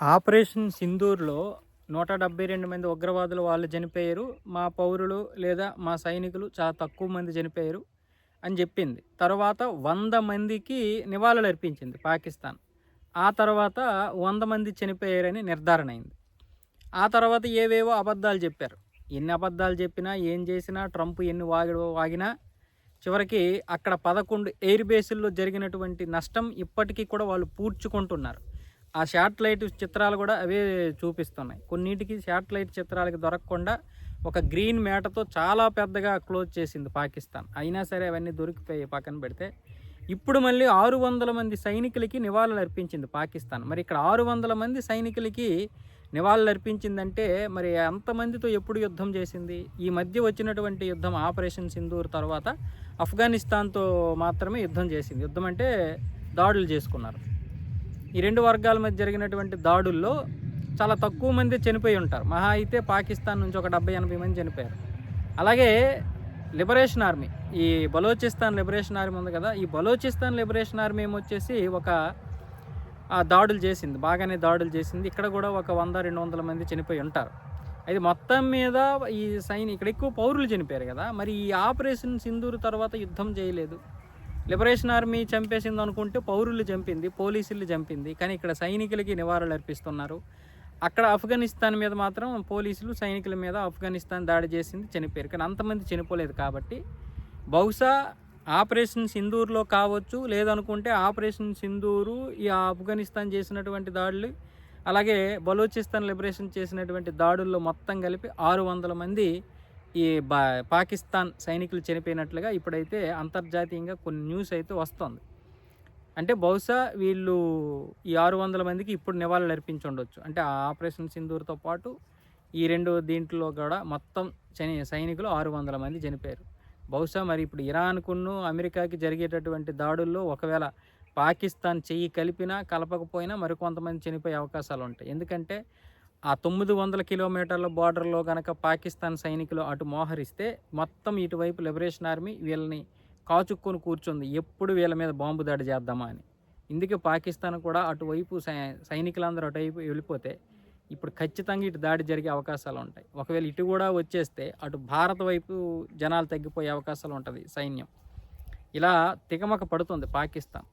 Operation సింధూర్‌లో 172 మంది ఉగ్రవాదులు వాళ్ళు చనిపోయారు. మా పౌరులు లేదా మా సైనికులు చాలా తక్కువ మంది చనిపోయారు అని జెప్పింది. తర్వాత 100 మందికి నివాళులర్పించింది పాకిస్తాన్. ఆ తర్వాత 100 మంది చనిపోయారని నిర్ధారణ అయింది. ఆ తర్వాత ఏవేవో అబద్ధాలు జెప్పారు. ఎన్ని అబద్ధాలు జెప్పినా, ఏం జేసినా, ట్రంప్ ఎన్ని వాగినా చివరికి అక్కడ 11 ఎయిర్ బేసుల్లో జరిగినటువంటి నష్టం ఇప్పటికీ కూడా వాళ్ళు పూడ్చుకుంటున్నారు. ఆ శాటిలైట్ చిత్రాలు కూడా అవే చూపిస్తున్నాయి. కొన్నిటికి శాటిలైట్ చిత్రాలకి దొరకకుండా ఒక గ్రీన్ మేటతో చాలా పెద్దగా క్లోజ్ చేసింది పాకిస్తాన్. అయినా సరే అవన్నీ దొరికిపోయి పక్కన పెడితే ఇప్పుడు మళ్ళీ 600 మంది సైనికులకి నివాళులు అర్పించింది పాకిస్తాన్. మరి ఇక్కడ 600 మంది సైనికులకి నివాళులు అర్పించిందంటే మరి అంతమందితో ఎప్పుడు యుద్ధం చేసింది? ఈ మధ్య వచ్చినటువంటి యుద్ధం ఆపరేషన్ సింధూర్ తర్వాత ఆఫ్ఘనిస్తాన్‌తో మాత్రమే యుద్ధం చేసింది. యుద్ధం అంటే దాడులు చేసుకున్నారు. ఈ 2 వర్గాల మధ్య జరిగినటువంటి దాడుల్లో చాలా తక్కువ మంది చనిపోయి ఉంటారు. మహా అయితే పాకిస్తాన్ నుంచి ఒక 70-80 మంది చనిపోయారు. అలాగే లిబరేషన్ ఆర్మీ, ఈ బలోచిస్తాన్ లిబరేషన్ ఆర్మీ ఉంది కదా! ఈ బలోచిస్తాన్ లిబరేషన్ ఆర్మీ ఏమొచ్చేసి ఒక దాడులు చేసింది. బాగానే దాడులు చేసింది. ఇక్కడ కూడా ఒక 100-200 మంది చనిపోయి ఉంటారు. అయితే మొత్తం మీద ఈ ఇక్కడ ఎక్కువ పౌరులు చనిపోయారు కదా! మరి ఈ ఆపరేషన్ సింధూర్ తర్వాత యుద్ధం చేయలేదు. లిబరేషన్ ఆర్మీ చంపేసింది అనుకుంటే పౌరులు చంపింది, పోలీసులు చంపింది. కానీ ఇక్కడ సైనికులకి నివాళులు అర్పిస్తున్నారు. అక్కడ ఆఫ్ఘనిస్తాన్ మీద మాత్రం పోలీసులు సైనికుల మీద ఆఫ్ఘనిస్తాన్ దాడి చేసింది, చనిపోయారు. కానీ అంతమంది చనిపోలేదు కాబట్టి బహుశా ఆపరేషన్ సింధూర్‌లో కావచ్చు, లేదనుకుంటే ఆపరేషన్ సింధూరు ఈ ఆఫ్ఘనిస్తాన్ చేసినటువంటి దాడులు, అలాగే బలూచిస్తాన్ లిబరేషన్ చేసినటువంటి దాడుల్లో మొత్తం కలిపి 600 మంది ఈ పాకిస్తాన్ సైనికులు చనిపోయినట్లుగా ఇప్పుడైతే అంతర్జాతీయంగా కొన్ని న్యూస్ అయితే వస్తోంది. అంటే బహుశా వీళ్ళు ఈ 600 మందికి ఇప్పుడు నివాళులు అర్పించుండొచ్చు. అంటే ఆ ఆపరేషన్ సింధూర్‌తో పాటు ఈ 2 దీంట్లో కూడా మొత్తం సైనికులు 600 మంది చనిపోయారు. బహుశా మరి ఇప్పుడు ఇరాన్‌కును, అమెరికాకి జరిగేటటువంటి దాడుల్లో ఒకవేళ పాకిస్తాన్ చెయ్యి కలిపినా, కలపకపోయినా మరికొంతమంది చనిపోయే అవకాశాలుంటాయి. ఎందుకంటే ఆ 900 కిలోమీటర్ల బార్డర్‌లో గనక పాకిస్తాన్ సైనికులు అటు మోహరిస్తే మొత్తం ఇటువైపు లిబరేషన్ ఆర్మీ వీళ్ళని కాచుక్కొని కూర్చుంది. ఎప్పుడు వీళ్ళ మీద బాంబు దాడి చేద్దామా అని. ఇందుకే పాకిస్తాన్ కూడా అటువైపు సైనికులందరూ అటువైపు వెళ్ళిపోతే ఇప్పుడు ఖచ్చితంగా ఇటు దాడి జరిగే అవకాశాలుంటాయి. ఒకవేళ ఇటు కూడా వచ్చేస్తే అటు భారత్ వైపు జనాలు తగ్గిపోయే అవకాశాలుంటది సైన్యం. ఇలా తికమక పడుతుంది పాకిస్తాన్.